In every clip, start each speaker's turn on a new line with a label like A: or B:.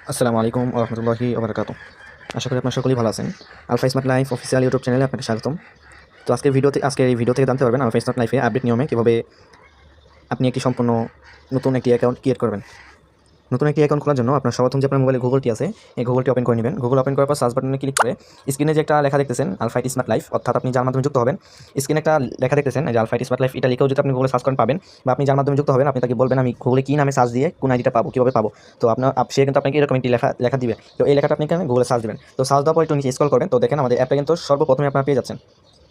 A: আসসালামু আলাইকুম ওয়া রাহমাতুল্লাহি ওয়া বারাকাতুহু। আশা করি আপনারা সকলেই ভালো আছেন। Alpha Smart Life official YouTube চ্যানেলে আপনাকে স্বাগতম। তো আজকের এই ভিডিও থেকে জানতে পারবেন আলফা স্মার্ট লাইফে আপডেট নিয়মে কীভাবে আপনি একটি সম্পূর্ণ নতুন একটি অ্যাকাউন্ট ক্রিয়েট করবেন। নতুন একটি অ্যাকাউন্ট খোলার জন্য আপনার সর্বপ্রথম যে আপনার মোবাইলে গুগলটি আছে, এই গুগলটি ওপেন করে নেবেন। গুগল ওপেন করার পর সার্চ বাটনে ক্লিক করে স্ক্রিনে যে একটা লেখা দেখতেছেন আলফা স্মার্ট লাইফ, অর্থাৎ আপনি যার মাধ্যমে যুক্ত হবেন, স্ক্রিনে একটা লেখা দেখতেছেন যে আলফা স্মার্ট লাইফ, এটা লিখেও যদি আপনি গুগলে সার্চ করেন পাবেন, বা আপনি যার মাধ্যমে যুক্ত হবেন আপনি তাকে বলবেন আমি গুগলে কী নামে সার্চ দিয়ে কোন আইডিটা পাবো, কীভাবে পাবো। তো সে কিন্তু আপনাকে এরকম একটি লেখা দিবে। তো এই লেখাটা আপনি এখানে গুগলে সার্চ দেবেন। তো সার্চ দেওয়ার পর একটু নিচে স্ক্রল করবেন। তো দেখেন আমাদের অ্যাপটা কিন্তু সর্বপ্রথমে আপনারা পেয়ে যাচ্ছেন।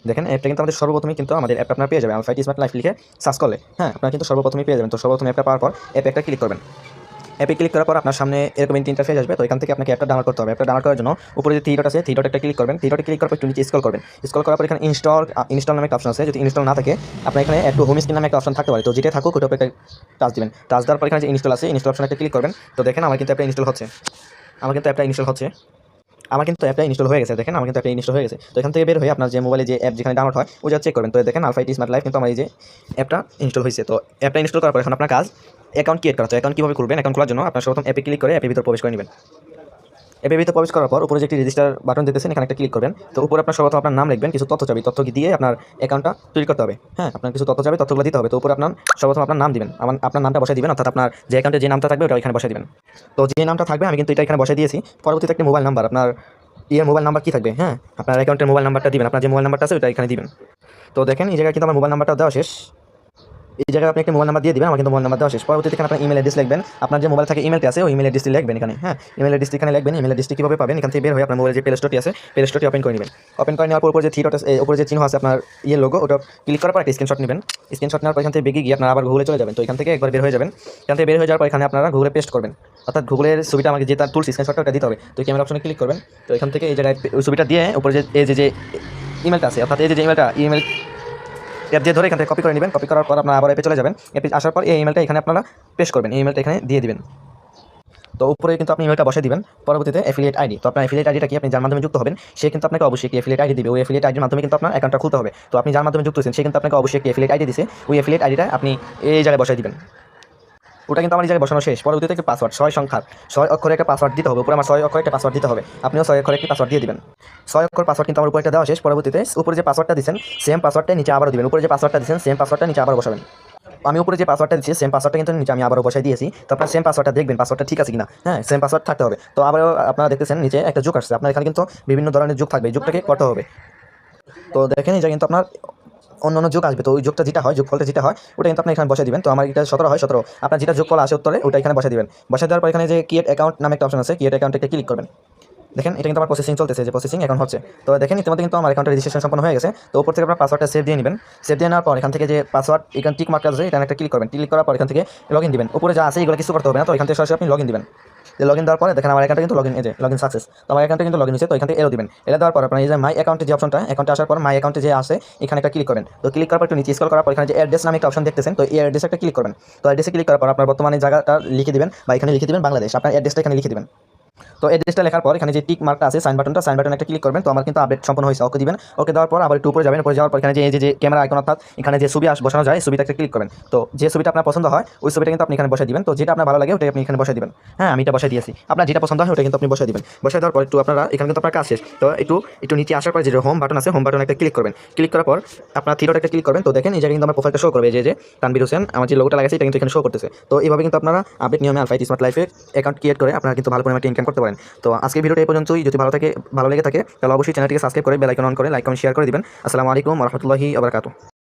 A: দেখেন অ্যাপটা কিন্তু আমাদের সর্বপ্রথমে কিন্তু আমাদের অ্যাপটা আপনারা পেয়ে যাবেন আলফা স্মার্ট লাইফ লিখে সার্চ করলে। হ্যাঁ, আপনারা কিন্তু সর্বপ্রথমে পেয়ে যাবেন। তো সর্বপ্রথম অ্যাপটা পাওয়ার পর অ্যাপে একটা ক্লিক করবেন। অ্যাপে ক্লিক করার পর আপনার সামনে এরকম একটি ইন্টারফেস আসবে। তো এখান থেকে আপনাকে অ্যাপটা ডাউনলোড করতে হবে। অ্যাপটা ডাউনলোড করার জন্য উপরে যে থ্রি ডট আছে, থ্রি ডট একটা ক্লিক করবেন। থ্রি ডটে ক্লিক করার পর একটু নিচে স্ক্রল করবেন। স্ক্রল করার পর এখানে ইনস্টল নামে একটা অপশন আছে। যদি ইনস্টল না থাকে আপনার এখানে একটু হোম স্ক্রিন নামে একটা অপশন থাকতে পারে। তো যেটা থাকুক ওটা একটা টাচ দিবেন। টাচ দেওয়ার পর এখানে যে ইনস্টল আছে, ইনস্টল অপশনে একটা ক্লিক করবেন। তো দেখেন আমার কিন্তু অ্যাপটা ইনস্টল হচ্ছে। আমার কিন্তু অ্যাপটা ইনস্টল হয়ে গেছে। দেখেন আমার কিন্তু অ্যাপটা ইনস্টল হয়ে গেছে। তো এখান থেকে বের হয়ে আপনার যে মোবাইলে যে অ্যাপ যেখানে ডাউনলোড হয় ওই চেক করবেন। তো দেখেন আলফা স্মার্ট লাইফ কিন্তু আমার এই যে অ্যাপটা ইনস্টল হয়েছে। তো অ্যাপটা ইনস্টল করার পর এখন আপনার কাজ অ্যাকাউন্ট ক্রিয়েট করা। তো অ্যাকাউন্ট কীভাবে খুলবেন? অ্যাকাউন্ট খোলার জন্য আপনার সর্বপ্রথম অ্যাপে ক্লিক করে অ্যাপের ভিতর প্রবেশ করে নেবেন। অ্যাপের ভিতরে প্রবেশ করার পর উপরে যে একটি রেজিস্টার বাটন দেখতেছেন, এখানে একটা ক্লিক করবেন। তো উপরে আপনার সর্বপ্রথম আপনার নাম লিখবেন, কিছু তথ্য চাবি, তথ্য দিয়ে আপনার অ্যাকাউন্টটা তৈরি করতে হবে। হ্যাঁ, আপনার কিছু তথ্য চাবি, তথ্যগুলো দিতে হবে। তো উপরে সর্বপ্রথম আপনার নাম দিবেন, আপনার নামটা বসাই দিবেন, অর্থাৎ আপনার যে অ্যাকাউন্টে যে নামটা থাকবে ওটা এখানে বসাই দিবেন। তো যে নামটা থাকবে আমি কিন্তু এটা এখানে বসাই দিয়েছি। পরবর্তীতে একটি মোবাইল নাম্বার, আপনার মোবাইল নাম্বার কী থাকবে, হ্যাঁ আপনার অ্যাকাউন্টের মোবাইল নাম্বারটা দিবেন। আপনার যে মোবাইল নাম্বারটা আছে ওটা এখানে দিবেন। তো দেখেন এই জায়গায় কিন্তু আমার মোবাইল নাম্বারটা দেওয়া শেষ। এই জায়গায় আপনি একটা মোবাইল নাম্বার দিয়ে দিবেন। আমার কিন্তু মোবাইল নাম্বার দেওয়া শেষ। পরবর্তীতে এখানে আপনার ইমেল অ্যাড্রেস লিখবেন। আপনার যে মোবাইল থেকে ইমেলটি আছে ওই ইমেল অ্যাড্রেসটি লিখবেন এখানে। হ্যাঁ, ইমেল অ্যাড্রেসটি এখানে লিখবেন। ইমেল অ্যাড্রেসটি কীভাবে পাবেন? এখান থেকে বের হয়ে আপনার মোবাইলে যে প্লে স্টোরটি আছে, প্লে স্টোরটি ওপেন করে নেবেন। ওপেন করে নেওয়ার পর উপরে যে থ্রি ডট আছে, উপরে যে চিহ্ন আছে আপনার লোগো, ওটা ক্লিক করার পর একটা স্ক্রিনশট নেবেন। স্ক্রিনশট নেওয়ার পর এখান থেকে বেগে গিয়ে আপনারা আবার গুগলে চলে যাবেন। তো এখান থেকে একবার বের হয়ে যাবেন। এখান থেকে বের হয়ে যাওয়ার পর এখানে আপনারা গুগলে পেস্ট করবেন, অর্থাৎ গুগলের ছবিটা আমাকে যে তার টুলস স্ক্রিনশটটা ওটা দিতে হবে। তো ক্যামেরা অপশনে ক্লিক করবেন। তো এখান থেকে এই জায়গায় ওই ছবিটা দিয়ে উপরে যে ইমেলটা আছে, অর্থাৎ এই যে ইমেল অ্যাপ দিয়ে ধরে এখান থেকে কপি করে নেবেন। কপি করার পর আপনারা আবার অ্যাপে চলে যাবেন। অ্যাপে আসার পর এই ইমেলটা এখানে আপনারা পেস্ট করবেন। এই ইমেলটা এখানে দিয়ে দিবেন। তো উপরে কিন্তু আপনি ইমেলটা বসে দিবেন। পরবর্তীতে অ্যাফিলিয়েট আইডি। তো আপনার অ্যাফিলিয়েট আইডিটা কি, আপনি যার মাধ্যমে যুক্ত হবেন সে কিন্তু আপনাকে অবশ্যই একটি অ্যাফিলিয়েট আইডি দিবে। ওই অ্যাফিলিয়েট আইডির মাধ্যমে কিন্তু আপনার অ্যাকাউন্টটা খুলতে হবে। তো আপনি যার মাধ্যমে যুক্ত হয়েছেন সে কিন্তু আপনাকে অবশ্যই একটি অ্যাফিলিয়েট আইডি দিছে। ওই অ্যাফিলিয়েট আইডিটা আপনি এই জায়গায় বসাই দিবেন। ওটা কিন্তু আমার এই জায়গায় বসানো শেষ। পরবর্তীতে একটি পাসওয়ার্ড, 6 অক্ষরের একটা পাসওয়ার্ড দিতে হবে। উপরে আমার 6 অক্ষরের একটা পাসওয়ার্ড দিতে হবে। আপনিও 6 অক্ষরের একটি পাসওয়ার্ড দিয়ে দিবেন। 6 অক্ষর পাসওয়ার্ড কিন্তু আমার উপরে একটা দেওয়া শেষ। পরবর্তীতে উপরে যে পাসওয়ার্ডটা দিচ্ছেন সেম পাসওয়ার্ডটা নিচে আবারও দিবেন। উপরে যে পাসওয়ার্ডটা দিচ্ছেন সেম পাসওয়ার্ডটা নিচে আবার বসাবেন। আমি উপরে যে পাসওয়ার্ডটা দিচ্ছি সেম পাসওয়ার্ডটা কিন্তু নিচে আমি আবারও বসাই দিয়েছি। তো আপনার সেম পাসওয়ার্ডটা দেখবেন, পাসওয়ার্ডটা ঠিক আছে কিনা। হ্যাঁ, সেম পাসওয়ার্ড থাকতে হবে। তো আবারও আপনারা দেখতেছেন নিচে একটা যোগ আসছে। আপনার এখানে কিন্তু বিভিন্ন ধরনের যোগ থাকবে, যোগটাকে করতে হবে। তো দেখেন এই যে কিন্তু আপনার অন্য যোগ আসবে। তো ওই যোগটা যেটা হয়, যোগফলটা যেটা হয় ওটা কিন্তু আপনি এখানে বসে দিবেন। তো আমার এটা 17 হয়, 17 আপনার যেটা যোগফল আসে উত্তরে ওটা এখানে বসে দিবেন। বসে দেওয়ার পর এখানে যে ক্রিয়েট অ্যাকাউন্ট নামে একটা অপশন আছে, ক্রিয়েট অ্যাকাউন্টে ক্লিক করবেন। দেখেন এটা কিন্তু আমার প্রসেসিং চলতেছে, যে প্রসেসিং এখন হচ্ছে। তো দেখেন ইতিমধ্যে কিন্তু আমার অ্যাকাউন্টের রেজিস্ট্রেশন সম্পন্ন হয়ে গেছে। তো উপর থেকে আপনার পাসওয়ার্ডটা সেভ দিয়ে নেবেন। সেভ দিয়ে নেওয়ার পর এখান থেকে যে পাসওয়ার্ড এখানে টিক মার্ক আছে এটা একটা ক্লিক করবেন। ক্লিক করার পর এখান থেকে লগইন দিবেন। উপরে যা আছে এগুলো কিছু করতে হবে না। তো এখান থেকে সরাসরি আপনি লগইন দিবেন। লগইন দেওয়ার পরে দেখেন আমার অ্যাকাউন্টে কিন্তু লগইন সাকসেস। তো আমার অ্যাকাউন্টে কিন্তু লগইন হয়েছে। তো এখান থেকে এরো দিবেন। এরো দেওয়ার পর আপনার এই যে মাই অ্যাকাউন্টে যে অপশনটা, অ্যাকাউন্টে আসার পর মাই অ্যাকাউন্টে যে আসে এখানে একটা ক্লিক করেন। তো ক্লিক করার পর একটু নিচে স্ক্রল করার পর এখানে যে অ্যাড্রেস নামে একটা অপশন দেখতেছেন, তো এই অ্যাড্রেসে একটা ক্লিক করবেন। তো অ্যাড্রেসে ক্লিক করার পর আপনার বর্তমানে জায়গাটা লিখে দিবেন, বা এখানে লিখে দিবেন বাংলাদেশ। আপনার অ্যাড্রেসটা এখানে লিখে দিবেন। তো অ্যাড্রেসটা লেখার পর এখানে যে টিক মার্কটা আছে, সাইন বাটনে একটা ক্লিক করবেন। তো আমার কিন্তু আপডেট সম্পন্ন হয়েছে, ওকে দিবেন। ওকে দেওয়ার পর আবার একটু উপরে যাবেন। উপরে যাওয়ার পর এখানে যে ক্যামেরা আইকন, অর্থাৎ এখানে যে ছবি বসানো যায় ছবিটা একটা ক্লিক করবেন। তো যে ছবিটা আপনার পছন্দ হয় ওই ছবিটা কিন্তু আপনি এখানে বসাই দিবেন। তো যেটা আপনার ভালো লাগে ওটাই আপনি এখানে বসাই দিবেন। হ্যাঁ, আমি এটা বসাই দিয়েছি। আপনার যেটা পছন্দ হয় ওটা কিন্তু আপনি বসাই দিবেন। বসাই দেওয়ার পর একটু আপনারা এখানে কিন্তু আপনার কাজ শেষ। তো একটু নিচে আসার পর যে হোম বাটন আছে, হোম বাটনে একটা ক্লিক করবেন। ক্লিক করার পর আপনার থ্রি ডট একটা ক্লিক করবেন। তো দেখেন এই জায়গায় কিন্তু আমার প্রোফাইলটা শো করবে, যে তানভীর হোসেন আমার যে লোগোটা লাগাইছে এটা কিন্তু এখানে শো করতেছে। তো এইভাবে কিন্তু আপনারা আপডেট নিয়মে আলফা স্মার্ট লাইফে অ্যাকাউন্ট ক্রিয়েট করে আপনারা কিন্তু ভালো পরিমাণে ইনকাম করতে পারেন। তো আজকের ভিডিওটা এই পর্যন্তই। যদি ভালো লেগে থাকে তাহলে অবশ্যই চ্যানেলটিকে সাবস্ক্রাইব করে বেল আইকন অন করে লাইক কমেন্ট শেয়ার করে দিবেন। আসসালামু আলাইকুম ওয়া রাহমাতুল্লাহি ওয়া বারাকাতুহু।